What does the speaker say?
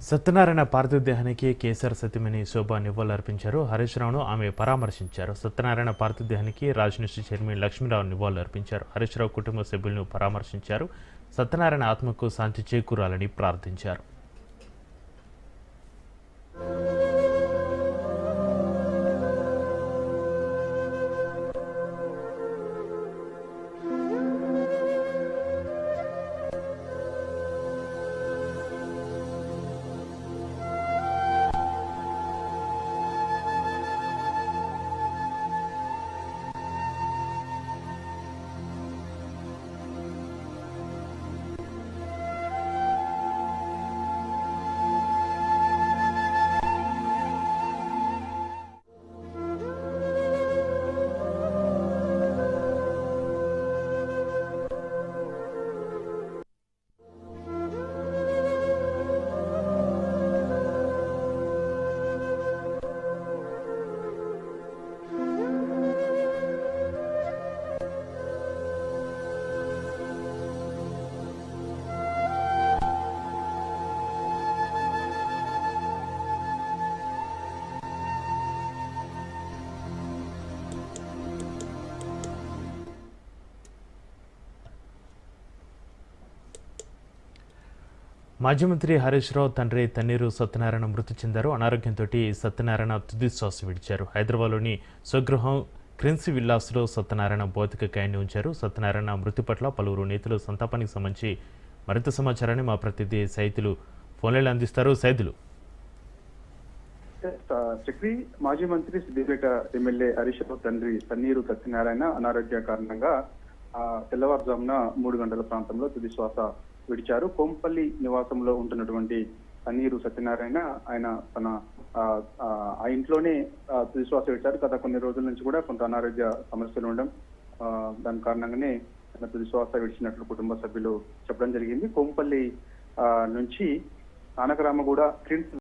సత్యనారాయణ పార్థివ దేహానికి కేసీఆర్ సతీమణి శోభ నివాళులర్పించారు. హరీష్ రావును ఆమె పరామర్శించారు. సత్యనారాయణ పార్థివ దేహానికి రాజనిష్ఠ చైర్మన్ లక్ష్మీరావు నివాళులర్పించారు. హరీష్ రావు కుటుంబ సభ్యులను పరామర్శించారు. సత్యనారాయణ ఆత్మకు శాంతి చేకూరాలని ప్రార్థించారు. మాజీ మంత్రి హరీష్ రావు తండ్రి తన్నీరు సత్యనారాయణ మృతి చెందారు. అనారోగ్యంతో సత్యనారాయణ తుది శ్వాస విడిచారు. హైదరాబాద్లోని స్వగృహం క్రిన్సీ విల్లాస్లో సత్యనారాయణ భౌతిక కాయాన్ని ఉంచారు. సత్యనారాయణ మృతి పట్ల పలువురు నేతలు సంతాపానికి సంబంధించి మరింత సమాచారాన్ని మా ప్రతినిధి సైదులు ఫోన్లైన్లో అందిస్తారు. సైదులు. చక్రి, మాజీ మంత్రి సిద్దిపేట ఎమ్మెల్యే హరీష్ రావు తండ్రి తన్నీరు సత్యనారాయణ అనారోగ్య కారణంగా తెల్లవారుజామున 3 గంటల ప్రాంతంలో తుది శ్వాస విడిచారు. కోంపల్లి నివాసంలో ఉంటున్నటువంటి తన్నీరు సత్యనారాయణ ఆయన తన ఆ ఇంట్లోనే తుది శ్వాస విడిచారు. గత కొన్ని రోజుల నుంచి కూడా కొంత అనారోగ్య సమస్యలు ఉండడం, దాని కారణంగానే ఆయన తుది శ్వాస విడిచినట్లు కుటుంబ సభ్యులు చెప్పడం జరిగింది. కోంపల్లి నుంచి ఆనకరామగూడ క్రిన్స్